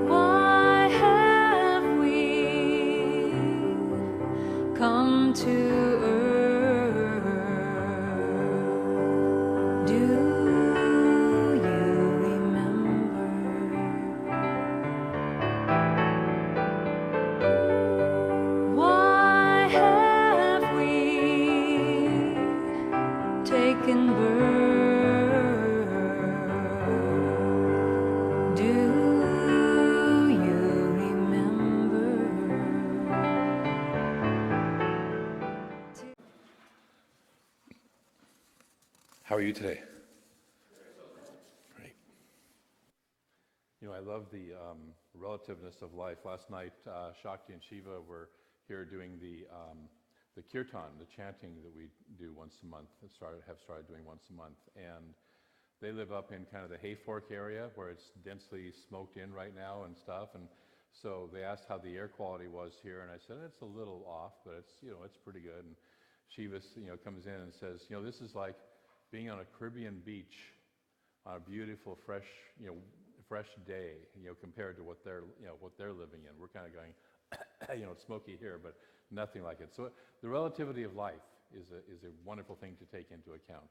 Why have we come to earth? Do you remember? Why have we taken birth? Do you remember? How are you today? Great. You know, I love the relativeness of life. Last night, Shakti and Shiva were here doing the kirtan, the chanting that we do once a month, have started doing once a month. And they live up in kind of the Hayfork area where it's densely smoked in right now and stuff. And so they asked how the air quality was here, and I said, it's a little off, but it's, you know, it's pretty good. And Shiva, you know, comes in and says, you know, this is like being on a Caribbean beach on a beautiful, fresh day, you know, compared to what they're living in. We're kind of going, you know, it's smoky here, but nothing like it. So the relativity of life is a wonderful thing to take into account.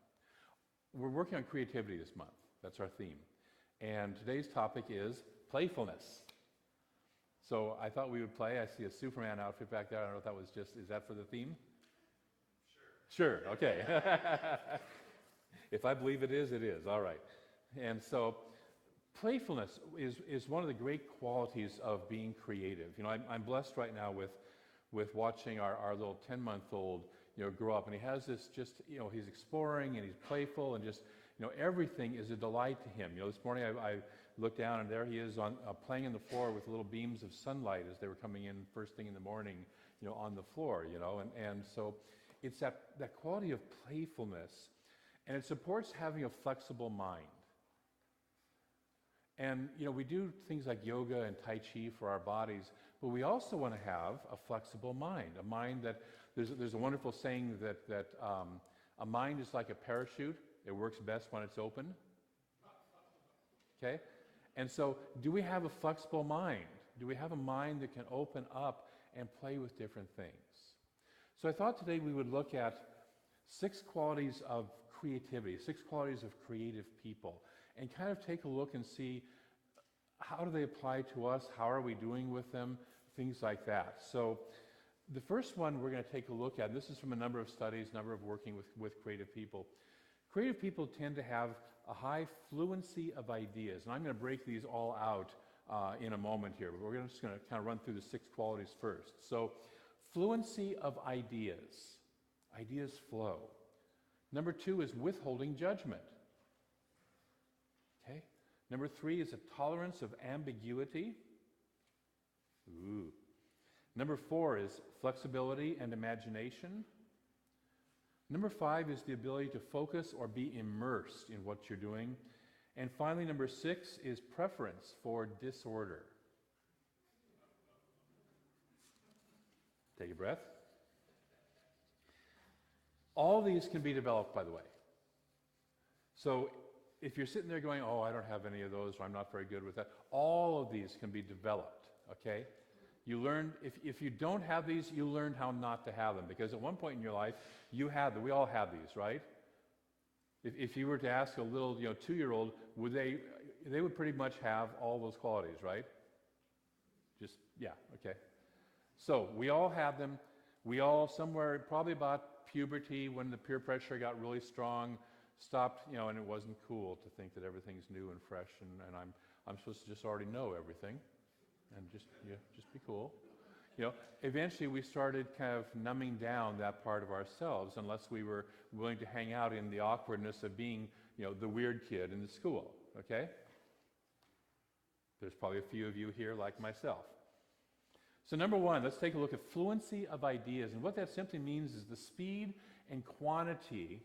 We're working on creativity this month. That's our theme. And today's topic is playfulness. So I thought we would play. I see a Superman outfit back there. I don't know if that was is that for the theme? Sure. Sure, okay. If I believe it is, it is. All right. And so playfulness is one of the great qualities of being creative. You know, I'm blessed right now with watching our little 10-month-old, you know, grow up. And he has this just, you know, he's exploring and he's playful and just, you know, everything is a delight to him. You know, this morning I looked down and there he is on playing on the floor with little beams of sunlight as they were coming in first thing in the morning, you know, on the floor, you know. And so it's that quality of playfulness. And it supports having a flexible mind. And, you know, we do things like yoga and Tai Chi for our bodies, but we also want to have a flexible mind, a mind that, there's a wonderful saying that a mind is like a parachute. It works best when it's open. Okay? And so, do we have a flexible mind? Do we have a mind that can open up and play with different things? So I thought today we would look at 6 qualities of creativity, 6 qualities of creative people, and kind of take a look and see how do they apply to us, how are we doing with them, things like that. So the first one we're going to take a look at, this is from a number of studies, number of working with creative people. Creative people tend to have a high fluency of ideas, and I'm going to break these all out in a moment here, but we're just going to kind of run through the 6 qualities first. So fluency of ideas. Ideas flow. Number 2 is withholding judgment. Okay. Number 3 is a tolerance of ambiguity. Ooh. Number 4 is flexibility and imagination. Number 5 is the ability to focus or be immersed in what you're doing. And finally, number 6 is preference for disorder. Take a breath. All these can be developed, by the way. So if you're sitting there going, oh, I don't have any of those, or I'm not very good with that, all of these can be developed, okay? You learn, if you don't have these, you learn how not to have them, because at one point in your life, you had them. We all have these, right? If you were to ask a little, you know, 2-year-old, they would pretty much have all those qualities, right? Just, yeah, okay. So we all have them. We all, somewhere, probably about puberty, when the peer pressure got really strong, stopped, you know, and it wasn't cool to think that everything's new and fresh, and I'm supposed to just already know everything, and just be cool. You know, eventually we started kind of numbing down that part of ourselves, unless we were willing to hang out in the awkwardness of being, you know, the weird kid in the school. Okay? There's probably a few of you here like myself. So number 1, let's take a look at fluency of ideas. And what that simply means is the speed and quantity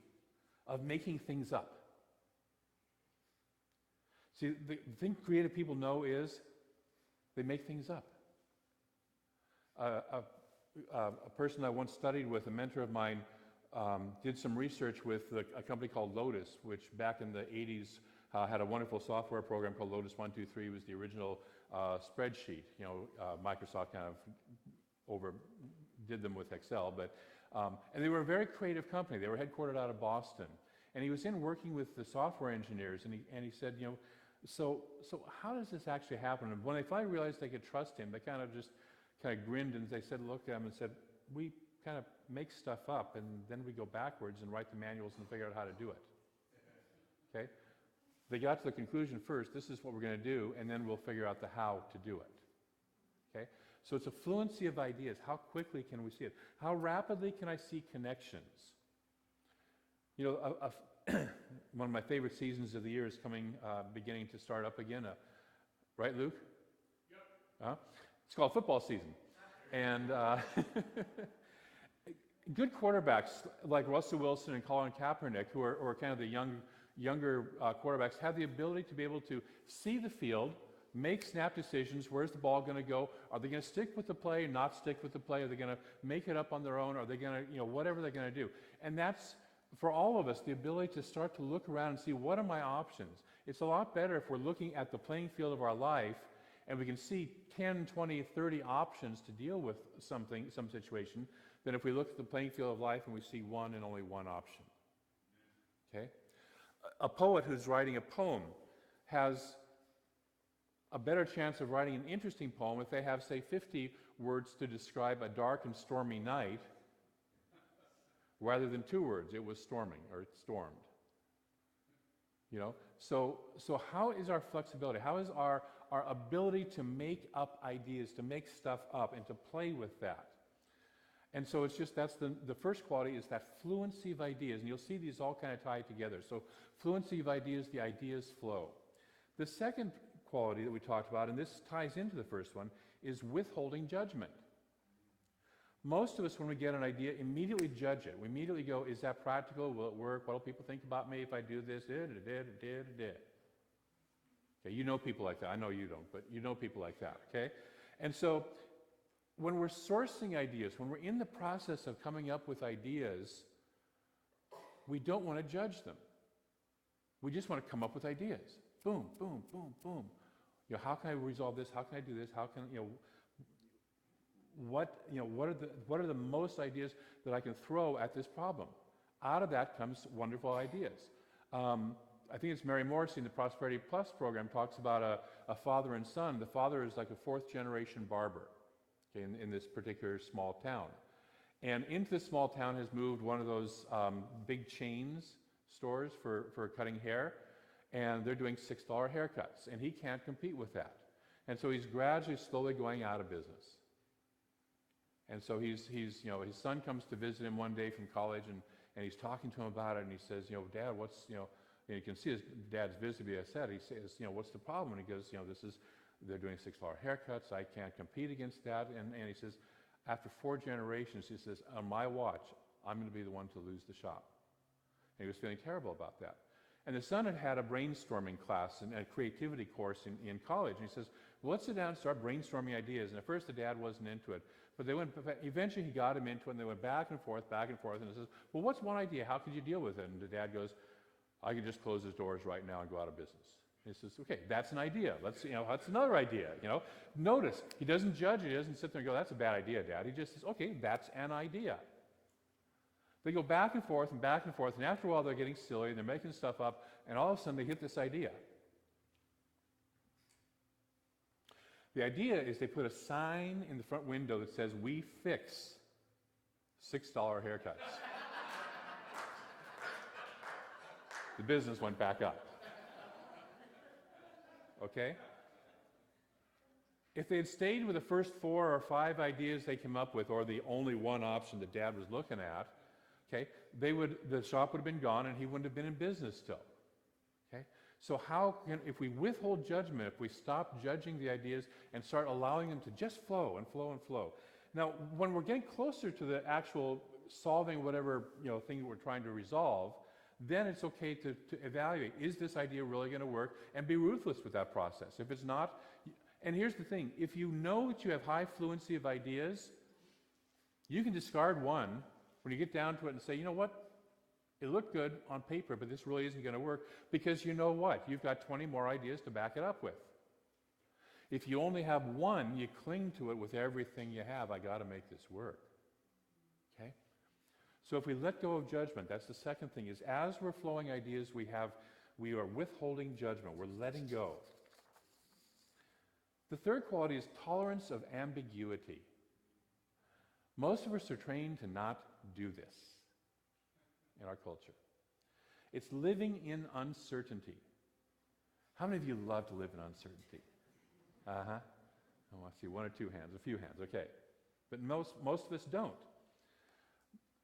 of making things up. See, the thing creative people know is they make things up. A person I once studied with, a mentor of mine, did some research with a company called Lotus, which back in the 80s had a wonderful software program called Lotus 123. It was the original spreadsheet. Microsoft kind of did them with Excel, but and they were a very creative company. They were headquartered out of Boston, and he was in working with the software engineers, and he said, so how does this actually happen? And when they finally realized they could trust him, they kind of grinned and they said, looked at him and said, we kind of make stuff up and then we go backwards and write the manuals and figure out how to do it. Okay? They got to the conclusion first, this is what we're going to do, and then we'll figure out the how to do it. Okay? So it's a fluency of ideas. How quickly can we see it? How rapidly can I see connections? One of my favorite seasons of the year is beginning to start up again. Right, Luke? Yep. It's called football season. And good quarterbacks like Russell Wilson and Colin Kaepernick, who are kind of the younger quarterbacks, have the ability to be able to see the field, make snap decisions. Where's the ball going to go? Are they going to stick with the play, not stick with the play? Are they going to make it up on their own? Are they going to, whatever they're going to do? And that's, for all of us, the ability to start to look around and see, what are my options? It's a lot better if we're looking at the playing field of our life and we can see 10, 20, 30 options to deal with some situation, than if we look at the playing field of life and we see one and only one option. Okay? A poet who's writing a poem has a better chance of writing an interesting poem if they have, say, 50 words to describe a dark and stormy night, rather than 2 words, it was storming, or it stormed. So how is our flexibility? How is our ability to make up ideas, to make stuff up, and to play with that? And so that's the first quality, is that fluency of ideas, and you'll see these all kind of tie together. So fluency of ideas, the ideas flow. The second quality that we talked about, and this ties into the first one, is withholding judgment. Most of us, when we get an idea, immediately judge it. We immediately go, is that practical? Will it work? What will people think about me if I do this? Okay, you know people like that. I know you don't, but you know people like that, okay? And so when we're sourcing ideas, when we're in the process of coming up with ideas, we don't want to judge them. We just want to come up with ideas. Boom, boom, boom, boom. How can I resolve this? How can I do this? How can, what are the most ideas that I can throw at this problem? Out of that comes wonderful ideas. I think it's Mary Morrissey in the Prosperity Plus program talks about a father and son. The father is like a 4th generation barber, okay, in this particular small town. And into this small town has moved one of those big chains stores for cutting hair, and they're doing $6 haircuts, and he can't compete with that. And so he's gradually, slowly going out of business. And so his son comes to visit him one day from college, and he's talking to him about it, and he says, Dad, what's, and you can see his dad's visibly upset. He says, what's the problem? And he goes, they're doing $6 haircuts. I can't compete against that. And he says, after 4 generations, he says, on my watch, I'm going to be the one to lose the shop. And he was feeling terrible about that. And the son had a brainstorming class and a creativity course in college. And he says, well, let's sit down and start brainstorming ideas. And at first, the dad wasn't into it. But eventually, he got him into it, and they went back and forth, and he says, well, what's one idea? How could you deal with it? And the dad goes, I could just close his doors right now and go out of business. And he says, okay, that's an idea. That's another idea. Notice, he doesn't judge it. He doesn't sit there and go, that's a bad idea, Dad. He just says, okay, that's an idea. They go back and forth, and after a while, they're getting silly, and they're making stuff up, and all of a sudden, they hit this idea. The idea is they put a sign in the front window that says, we fix $6 haircuts. The business went back up. Okay? If they had stayed with the first 4 or 5 ideas they came up with, or the only one option that Dad was looking at, okay, the shop would have been gone and he wouldn't have been in business still. Okay? So if we withhold judgment, if we stop judging the ideas and start allowing them to just flow and flow and flow. Now, when we're getting closer to the actual solving whatever thing we're trying to resolve, then it's okay to evaluate, is this idea really going to work, and be ruthless with that process. If it's not, and here's the thing, if you know that you have high fluency of ideas, you can discard one when you get down to it and say, you know what, It looked good on paper, but this really isn't going to work because you know what? You've got 20 more ideas to back it up with. If you only have one, you cling to it with everything you have. I got to make this work. Okay? So if we let go of judgment, that's the second thing, is as we're flowing ideas, we are withholding judgment. We're letting go. The third quality is tolerance of ambiguity. Most of us are trained to not do this in our culture. It's living in uncertainty. How many of you love to live in uncertainty? Uh-huh. Oh, I see one or two hands, a few hands, okay. But most of us don't.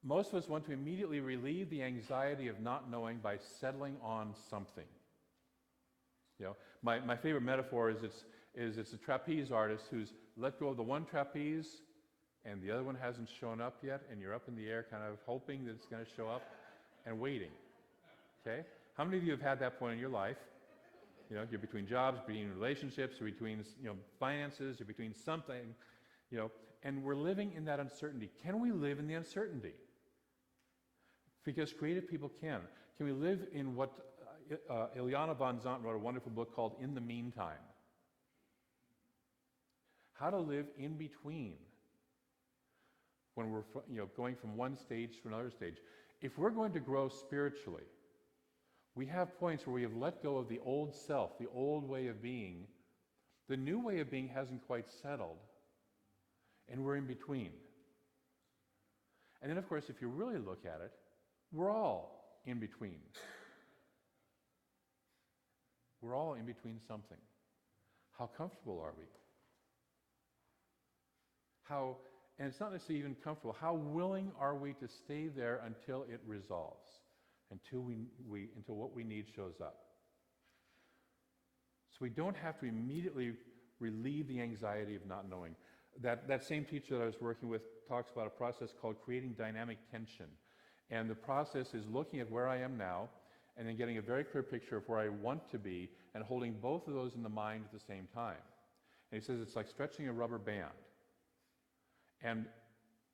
Most of us want to immediately relieve the anxiety of not knowing by settling on something. You know, my favorite metaphor is it's a trapeze artist who's let go of the one trapeze and the other one hasn't shown up yet, and you're up in the air kind of hoping that it's going to show up and waiting. Okay? How many of you have had that point in your life? You know, you're between jobs, between relationships, you're between, finances, you're between something, and we're living in that uncertainty. Can we live in the uncertainty? Because creative people can. Can we live in what Ileana von Zandt wrote a wonderful book called In the Meantime? How to live in between when we're going from one stage to another stage. If we're going to grow spiritually, we have points where we have let go of the old self, the old way of being. The new way of being hasn't quite settled, and we're in between. And then, of course, if you really look at it, we're all in between. We're all in between something. How comfortable are we? And it's not necessarily even comfortable, how willing are we to stay there until it resolves, until what we need shows up? So we don't have to immediately relieve the anxiety of not knowing. That same teacher that I was working with talks about a process called creating dynamic tension. And the process is looking at where I am now and then getting a very clear picture of where I want to be and holding both of those in the mind at the same time. And he says it's like stretching a rubber band. And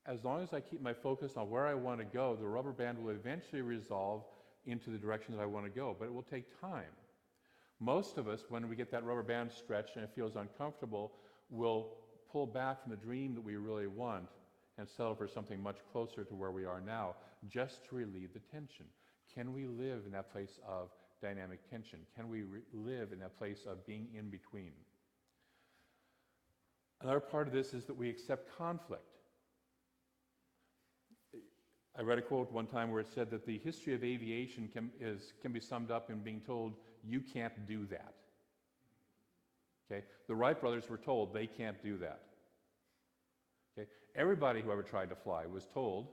as long as I keep my focus on where I want to go, the rubber band will eventually resolve into the direction that I want to go, but it will take time. Most of us, when we get that rubber band stretched and it feels uncomfortable, will pull back from the dream that we really want and settle for something much closer to where we are now, just to relieve the tension. Can we live in that place of dynamic tension? Can we live in that place of being in between? Another part of this is that we accept conflict. I read a quote one time where it said that the history of aviation can be summed up in being told, you can't do that. Okay? The Wright brothers were told they can't do that. Okay? Everybody who ever tried to fly was told,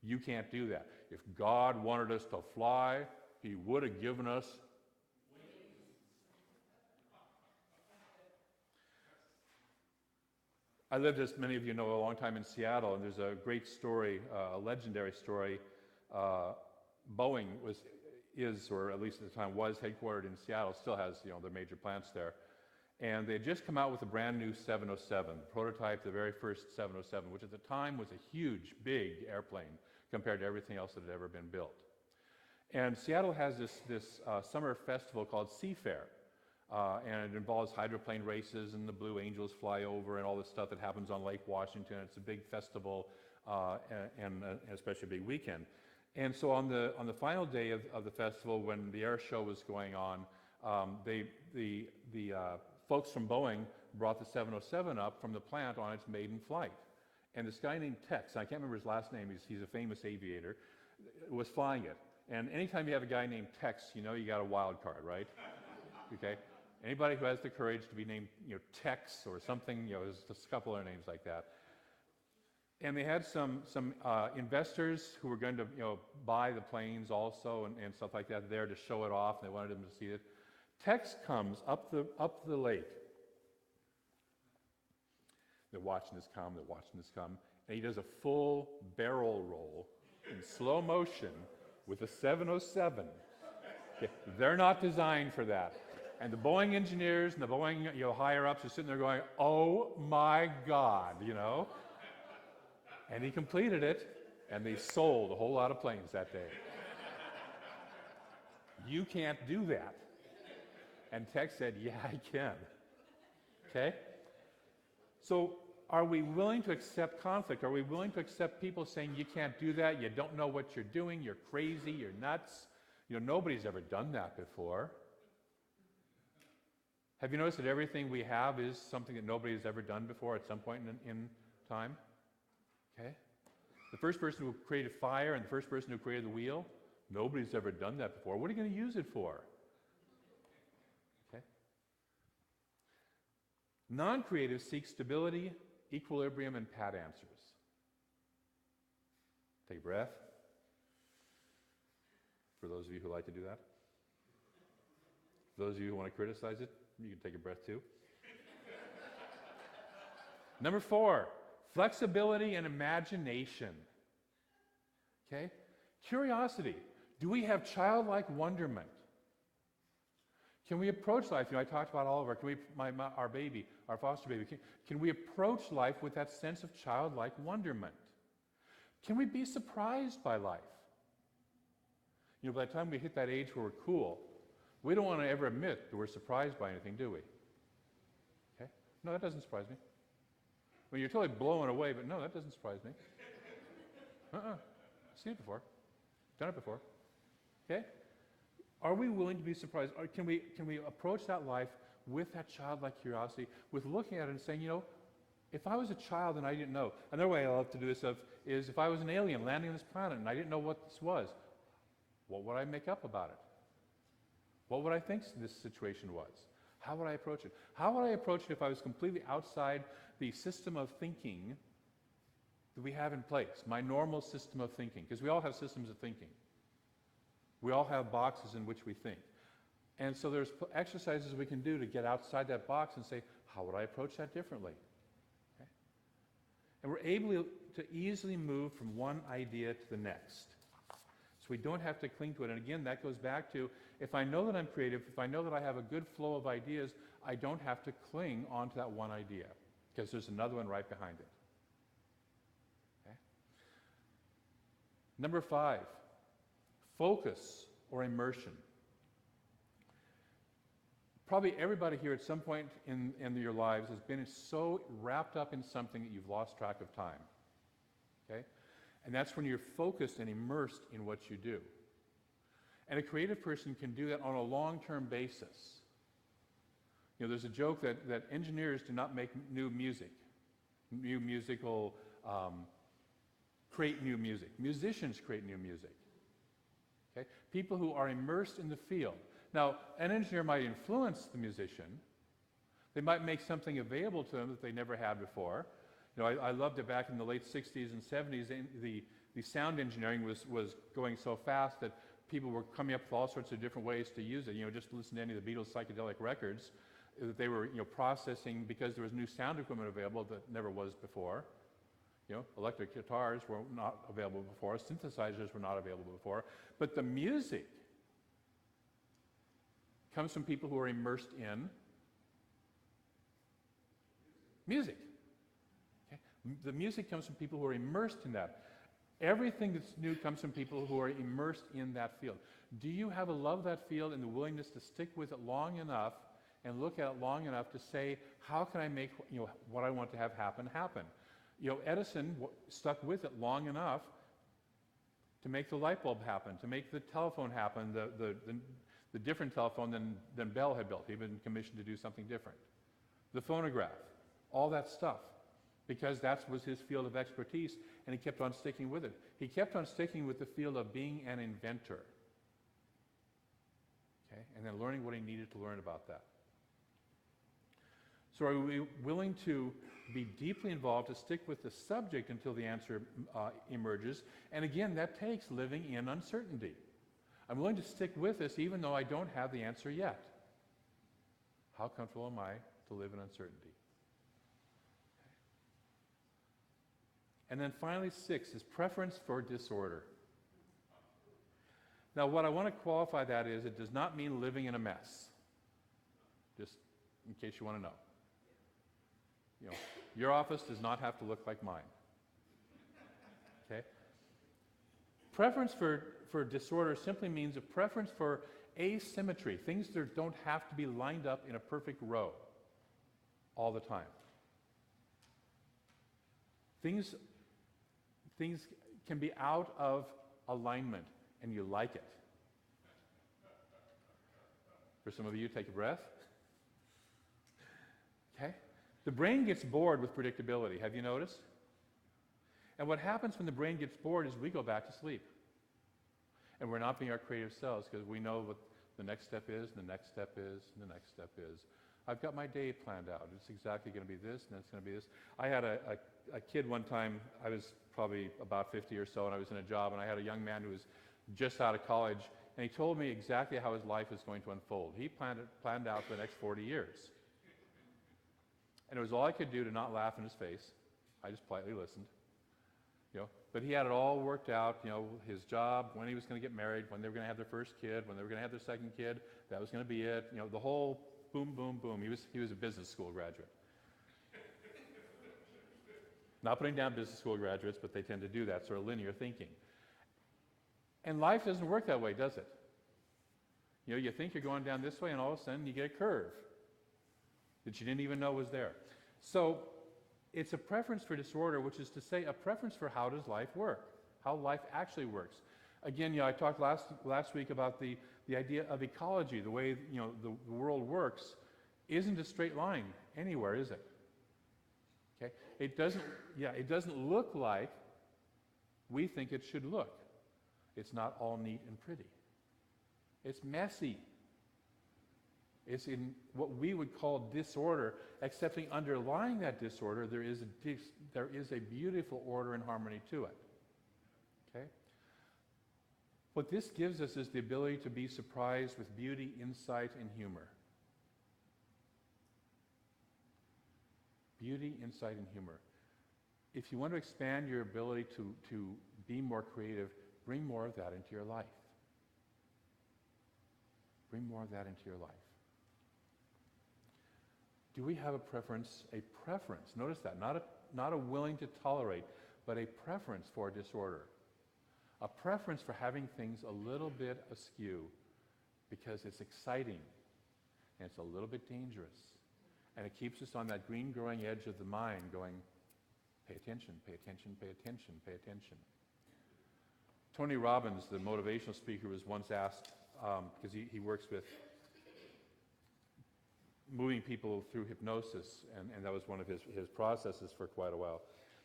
you can't do that. If God wanted us to fly, He would have given us wings. I lived, as many of you know, a long time in Seattle, and there's a great story, a legendary story. Boeing is, or at least at the time was, headquartered in Seattle, still has their major plants there. And they had just come out with a brand new 707, prototype, the very first 707, which at the time was a huge, big airplane compared to everything else that had ever been built. And Seattle has this summer festival called Seafair. And it involves hydroplane races, and the Blue Angels fly over, and all this stuff that happens on Lake Washington. It's a big festival, and especially a big weekend. And so on the final day of the festival, when the air show was going on, the folks from Boeing brought the 707 up from the plant on its maiden flight. And this guy named Tex, I can't remember his last name, he's a famous aviator, was flying it. And anytime you have a guy named Tex, you got a wild card, right? Okay? Anybody who has the courage to be named, Tex or something, there's just a couple other names like that. And they had some investors who were going to, buy the planes also and stuff like that there to show it off, and they wanted them to see it. Tex comes up the lake. They're watching this come, and he does a full barrel roll in slow motion with a 707. Okay, they're not designed for that. And the Boeing engineers and the Boeing higher-ups are sitting there going, oh my God, And he completed it, and they sold a whole lot of planes that day. you can't do that. And Tex said, yeah, I can. Okay? So are we willing to accept conflict? Are we willing to accept people saying, you can't do that, you don't know what you're doing, you're crazy, you're nuts? Nobody's ever done that before. Have you noticed that everything we have is something that nobody has ever done before at some point in time? Okay? The first person who created fire and the first person who created the wheel, nobody's ever done that before. What are you going to use it for? Okay? Non-creative seek stability, equilibrium, and pat answers. Take a breath. For those of you who like to do that. For those of you who want to criticize it, you can take a breath too. Number 4, flexibility and imagination. Okay? Curiosity. Do we have childlike wonderment? Can we approach life? I talked about Oliver. Can we, our baby, our foster baby, can we approach life with that sense of childlike wonderment? Can we be surprised by life? By the time we hit that age where we're cool, we don't want to ever admit that we're surprised by anything, do we? Okay? No, that doesn't surprise me. You're totally blown away, but no, that doesn't surprise me. I've seen it before. Done it before. Okay? Are we willing to be surprised? Or can we approach that life with that childlike curiosity, with looking at it and saying, if I was a child and I didn't know, another way I love to do this is if I was an alien landing on this planet and I didn't know what this was, what would I make up about it? What would I think this situation was? How would I approach it? How would I approach it if I was completely outside the system of thinking that we have in place, my normal system of thinking? Because we all have systems of thinking. We all have boxes in which we think. And so there's exercises we can do to get outside that box and say, how would I approach that differently? Okay? And we're able to easily move from one idea to the next. So we don't have to cling to it. And again, that goes back to, if I know that I'm creative, if I know that I have a good flow of ideas, I don't have to cling onto that one idea, because there's another one right behind it. Okay? Number 5, focus or immersion. Probably everybody here at some point in your lives has been so wrapped up in something that you've lost track of time. Okay? And that's when you're focused and immersed in what you do. And a creative person can do that on a long-term basis. There's a joke that engineers do not make new music. New musical, create new music. Musicians create new music. Okay? People who are immersed in the field. Now, an engineer might influence the musician. They might make something available to them that they never had before. I loved it back in the late 60s and 70s. The sound engineering was going so fast that people were coming up with all sorts of different ways to use it. Just listen to any of the Beatles' psychedelic records that they were processing, because there was new sound equipment available that never was before. Electric guitars were not available before. Synthesizers were not available before. But the music comes from people who are immersed in music. Okay? The music comes from people who are immersed in that. Everything that's new comes from people who are immersed in that field. Do you have a love of that field and the willingness to stick with it long enough and look at it long enough to say, how can I make what I want to have happen? Edison stuck with it long enough to make the light bulb happen, to make the telephone happen, the different telephone than Bell had built. He'd been commissioned to do something different. The phonograph, all that stuff, because that was his field of expertise, and he kept on sticking with it. He kept on sticking with the field of being an inventor. Okay? And then learning what he needed to learn about that. So are we willing to be deeply involved, to stick with the subject until the answer emerges? And again, that takes living in uncertainty. I'm willing to stick with this even though I don't have the answer yet. How comfortable am I to live in uncertainty? Okay. And then finally, 6 is preference for disorder. Now, what I want to qualify that is, it does not mean living in a mess. Just in case you want to know. Your office does not have to look like mine. Okay? Preference for disorder simply means a preference for asymmetry, things that don't have to be lined up in a perfect row all the time. Things can be out of alignment, and you like it. For some of you, take a breath. Okay? The brain gets bored with predictability. Have you noticed? And what happens when the brain gets bored is we go back to sleep. And we're not being our creative selves because we know what the next step is, and the next step is, and the next step is. I've got my day planned out. It's exactly going to be this, and it's going to be this. I had a kid one time, I was probably about 50 or so, and I was in a job, and I had a young man who was just out of college, and he told me exactly how his life is going to unfold. He planned out for the next 40 years. And it was all I could do to not laugh in his face. I just politely listened. But he had it all worked out, his job, when he was going to get married, when they were going to have their first kid, when they were going to have their second kid, that was going to be it. The whole boom, boom, boom. He was a business school graduate. Not putting down business school graduates, but they tend to do that sort of linear thinking. And life doesn't work that way, does it? You think you're going down this way, and all of a sudden you get a curve that you didn't even know was there. So it's a preference for disorder, which is to say a preference for how does life work, how life actually works. Again, I talked last week about the idea of ecology, the way the world works isn't a straight line anywhere, is it? Okay, it doesn't look like we think it should look. It's not all neat and pretty. It's messy. It's in what we would call disorder, excepting underlying that disorder, there is a beautiful order and harmony to it. Okay? What this gives us is the ability to be surprised with beauty, insight, and humor. Beauty, insight, and humor. If you want to expand your ability to be more creative, bring more of that into your life. Bring more of that into your life. Do we have a preference? A preference, notice that, not a willing to tolerate, but a preference for disorder. A preference for having things a little bit askew because it's exciting and it's a little bit dangerous. And it keeps us on that green growing edge of the mind going, pay attention, pay attention, pay attention, pay attention. Tony Robbins, the motivational speaker, was once asked, because he works with moving people through hypnosis, and that was one of his processes for quite a while.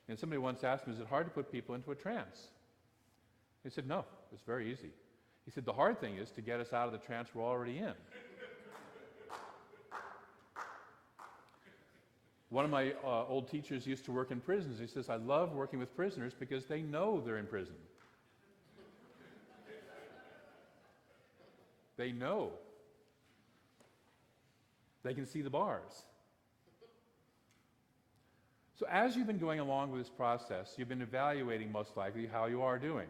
And somebody once asked him, is it hard to put people into a trance? He said, no, it's very easy. He said, the hard thing is to get us out of the trance we're already in. One of my old teachers used to work in prisons. He says, I love working with prisoners because they know they're in prison. They know. They can see the bars. So as you've been going along with this process, you've been evaluating most likely how you are doing.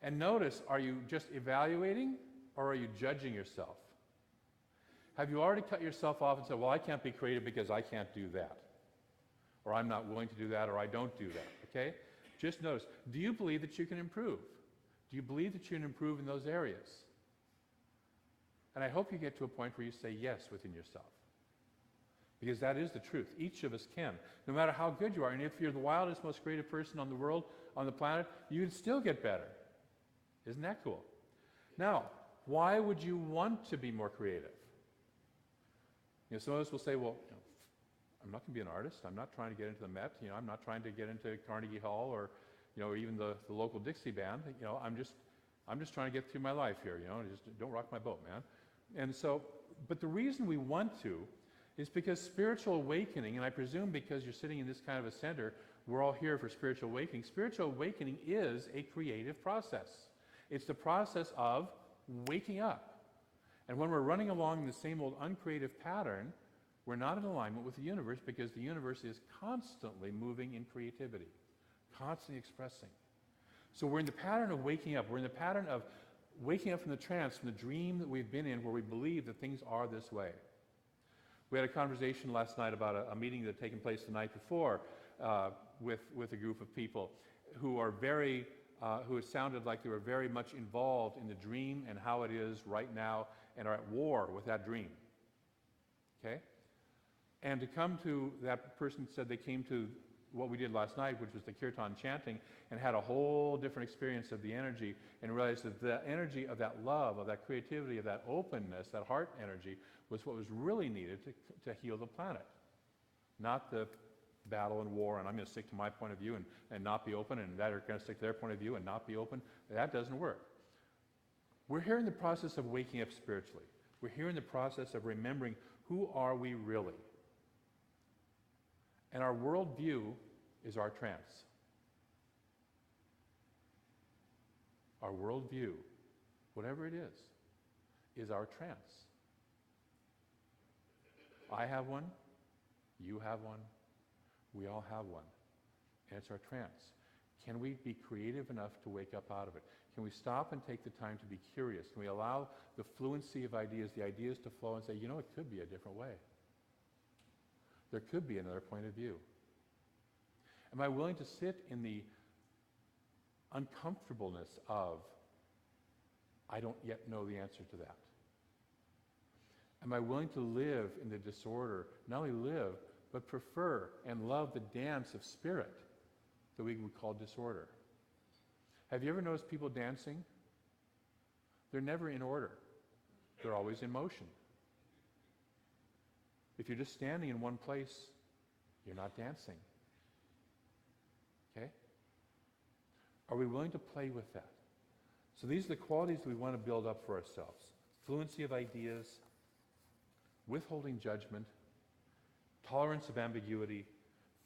And notice, are you just evaluating or are you judging yourself? Have you already cut yourself off and said, well, I can't be creative because I can't do that? Or I'm not willing to do that, or I don't do that, okay? Just notice, do you believe that you can improve? Do you believe that you can improve in those areas? And I hope you get to a point where you say yes within yourself. Because that is the truth. Each of us can. No matter how good you are, and if you're the wildest, most creative person on the world, on the planet, you can still get better. Isn't that cool? Now, why would you want to be more creative? Some of us will say, well, I'm not going to be an artist. I'm not trying to get into the Met. I'm not trying to get into Carnegie Hall or even the local Dixie band. I'm just trying to get through my life here. Just don't rock my boat, man. And so, but the reason we want to is because spiritual awakening, and I presume because you're sitting in this kind of a center, we're all here for spiritual awakening. Spiritual awakening is a creative process. It's the process of waking up. And when we're running along the same old uncreative pattern, we're not in alignment with the universe because the universe is constantly moving in creativity, constantly expressing. So we're in the pattern of waking up. We're in the pattern of waking up from the trance, from the dream that we've been in where we believe that things are this way. We had a conversation last night about a meeting that had taken place the night before with a group of people who are who it sounded like they were very much involved in the dream and how it is right now and are at war with that dream. Okay? And to come to, that person said they came to what we did last night, which was the kirtan chanting, and had a whole different experience of the energy, and realized that the energy of that love, of that creativity, of that openness, that heart energy, was what was really needed to heal the planet. Not the battle and war, and I'm going to stick to my point of view and not be open, and that are going to stick to their point of view and not be open. That doesn't work. We're here in the process of waking up spiritually. We're here in the process of remembering who are we really. And our worldview is our trance. Our worldview, whatever it is our trance. I have one, you have one, we all have one, and it's our trance. Can we be creative enough to wake up out of it? Can we stop and take the time to be curious? Can we allow the fluency of ideas, the ideas to flow and say, you know, it could be a different way. There could be another point of view. Am I willing to sit in the uncomfortableness of, I don't yet know the answer to that? Am I willing to live in the disorder, not only live, but prefer and love the dance of spirit that we would call disorder? Have you ever noticed people dancing? They're never in order. They're always in motion. If you're just standing in one place, you're not dancing. Okay? Are we willing to play with that? So these are the qualities we want to build up for ourselves. Fluency of ideas, withholding judgment, tolerance of ambiguity,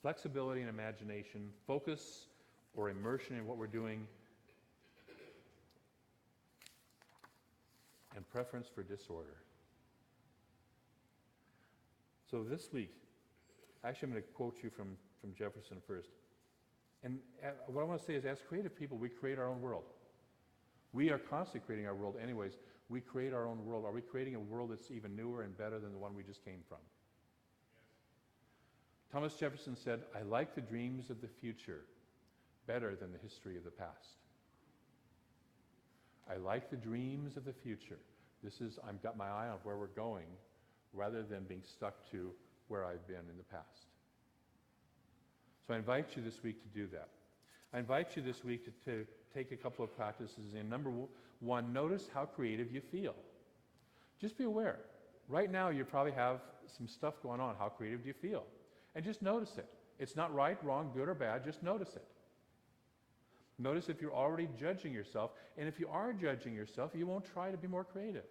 flexibility and imagination, focus or immersion in what we're doing, and preference for disorder. So this week, actually I'm going to quote you from Jefferson first. And what I want to say is, as creative people, we create our own world. We are constantly creating our world anyways. We create our own world. Are we creating a world that's even newer and better than the one we just came from? Thomas Jefferson said, I like the dreams of the future better than the history of the past. I like the dreams of the future. I've got my eye on where we're going rather than being stuck to where I've been in the past. So I invite you this week to do that. I invite you this week to take a couple of practices in. Number one, notice how creative you feel. Just be aware. Right now you probably have some stuff going on. How creative do you feel? And just notice it. It's not right, wrong, good or bad. Just notice it. Notice if you're already judging yourself. And if you are judging yourself, you won't try to be more creative.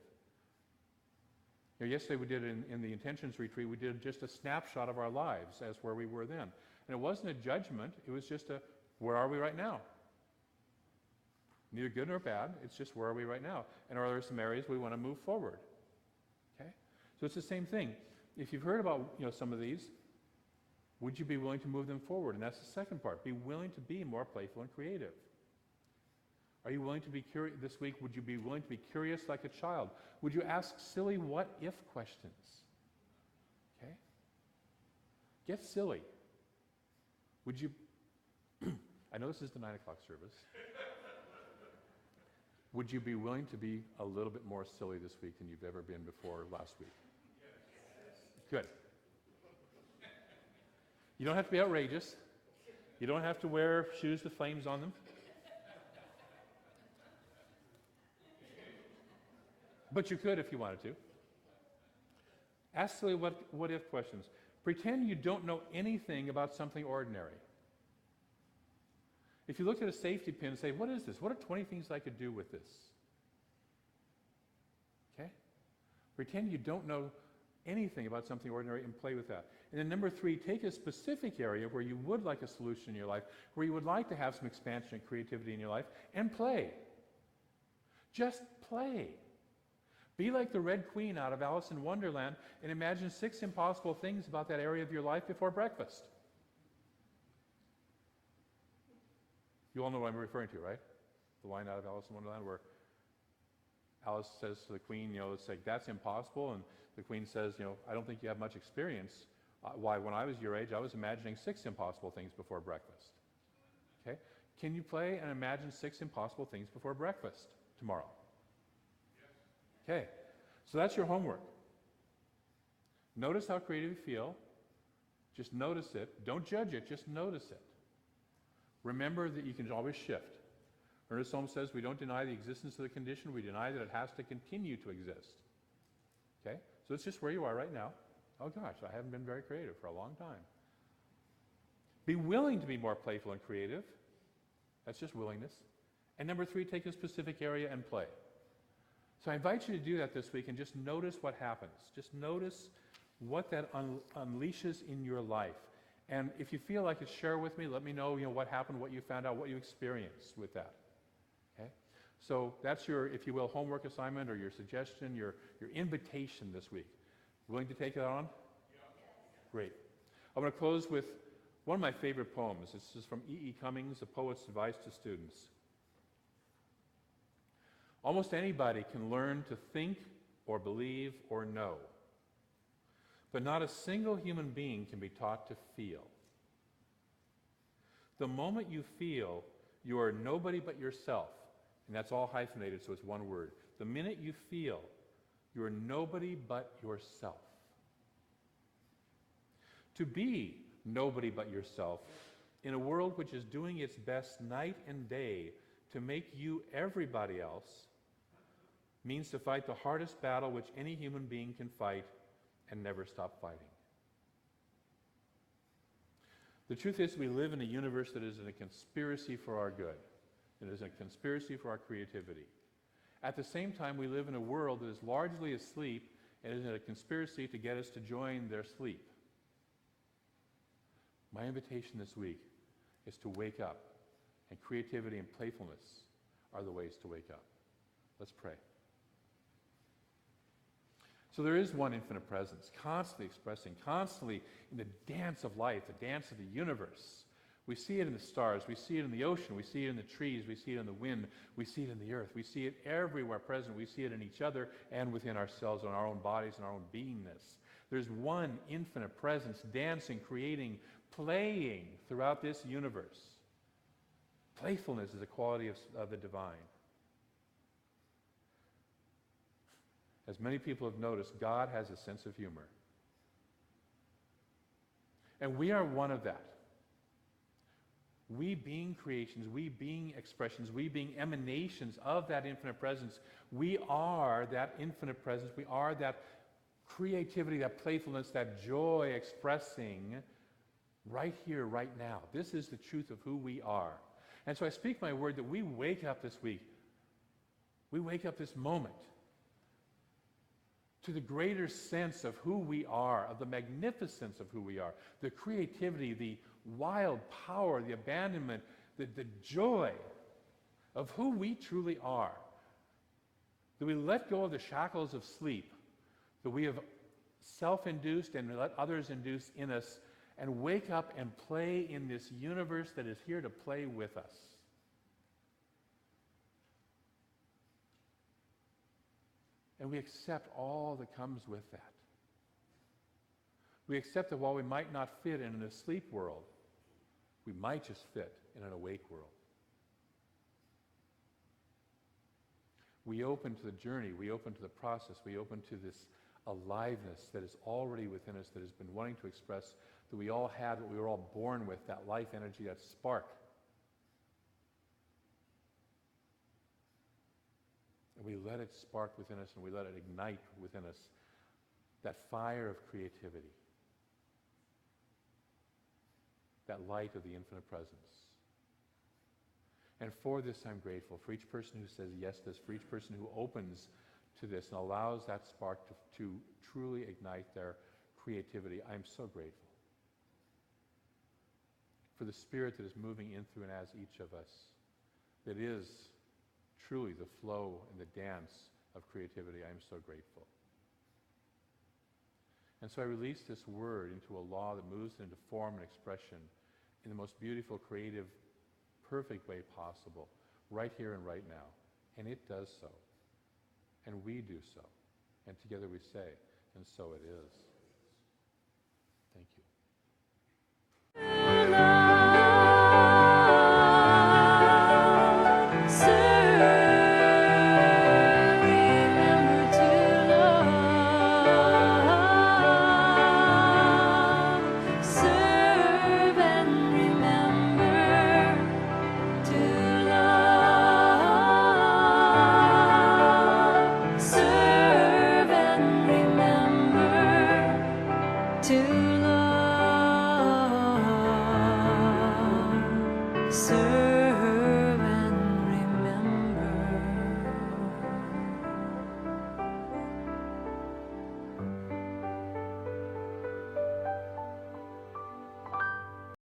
You know, yesterday we did in the intentions retreat, we did just a snapshot of our lives as where we were then. And it wasn't a judgment, it was just a, where are we right now? Neither good nor bad, it's just where are we right now? And are there some areas we want to move forward? Okay? So it's the same thing. If you've heard about some of these, would you be willing to move them forward? And that's the second part. Be willing to be more playful and creative. Are you willing to be curious this week? Would you be willing to be curious like a child? Would you ask silly what-if questions? Okay? Get silly. Would you... I know this is the 9 o'clock service. Would you be willing to be a little bit more silly this week than you've ever been before last week? Good. You don't have to be outrageous. You don't have to wear shoes with flames on them. But you could if you wanted to. Ask silly what-if questions. Pretend you don't know anything about something ordinary. If you looked at a safety pin and say, what is this? What are 20 things I could do with this? Okay? Pretend you don't know anything about something ordinary and play with that. And then number 3, take a specific area where you would like a solution in your life, where you would like to have some expansion and creativity in your life, and play. Just play. Be like the Red Queen out of Alice in Wonderland and imagine 6 impossible things about that area of your life before breakfast. You all know what I'm referring to, right? The line out of Alice in Wonderland where Alice says to the Queen, it's like, that's impossible. And the Queen says, I don't think you have much experience. Why, when I was your age, I was imagining 6 impossible things before breakfast. Okay? Can you play and imagine 6 impossible things before breakfast tomorrow? Okay. So that's your homework. Notice how creative you feel. Just notice it. Don't judge it, just notice it. Remember that you can always shift. Ernest Holmes says we don't deny the existence of the condition, we deny that it has to continue to exist. Okay? So it's just where you are right now. Oh gosh, I haven't been very creative for a long time. Be willing to be more playful and creative. That's just willingness. And number 3, take a specific area and play. So I invite you to do that this week and just notice what happens. Just notice what that unleashes in your life. And if you feel like it, share with me. Let me know, what happened, what you found out, what you experienced with that. Okay? So that's your, if you will, homework assignment or your suggestion, your invitation this week. Willing to take it on? Yeah. Great. I'm going to close with one of my favorite poems. This is from E.E. Cummings, A Poet's Advice to Students. Almost anybody can learn to think or believe or know, but not a single human being can be taught to feel. The moment you feel, you are nobody but yourself, and that's all hyphenated, so it's one word. The minute you feel, you are nobody but yourself. To be nobody but yourself in a world which is doing its best night and day to make you everybody else means to fight the hardest battle which any human being can fight and never stop fighting. The truth is, we live in a universe that is in a conspiracy for our good. It is a conspiracy for our creativity. At the same time, we live in a world that is largely asleep and is in a conspiracy to get us to join their sleep. My invitation this week is to wake up, and creativity and playfulness are the ways to wake up. Let's pray. So there is one infinite presence, constantly expressing, constantly in the dance of life, the dance of the universe. We see it in the stars, we see it in the ocean, we see it in the trees, we see it in the wind, we see it in the earth, we see it everywhere present, we see it in each other and within ourselves, in our own bodies, and our own beingness. There's one infinite presence, dancing, creating, playing throughout this universe. Playfulness is a quality of the divine. As many people have noticed, God has a sense of humor. And we are one of that. We being creations, we being expressions, we being emanations of that infinite presence, we are that infinite presence, we are that creativity, that playfulness, that joy expressing right here, right now. This is the truth of who we are. And so I speak my word that we wake up this week, we wake up this moment to the greater sense of who we are, of the magnificence of who we are, the creativity, the wild power, the abandonment, the joy of who we truly are. That we let go of the shackles of sleep, that we have self-induced and let others induce in us, and wake up and play in this universe that is here to play with us. And we accept all that comes with that. We accept that while we might not fit in an asleep world, we might just fit in an awake world. We open to the journey, we open to the process, we open to this aliveness that is already within us, that has been wanting to express, that we all had, what we were all born with, that life energy, that spark. And we let it spark within us, and we let it ignite within us that fire of creativity, that light of the infinite presence. And for this I'm grateful, for each person who says yes to this, for each person who opens to this and allows that spark to truly ignite their creativity. I'm so grateful for the spirit that is moving in through and as each of us, that is truly the flow and the dance of creativity. I am so grateful. And so I release this word into a law that moves into form and expression in the most beautiful, creative, perfect way possible, right here and right now. And it does so. And we do so. And together we say, and so it is. Thank you.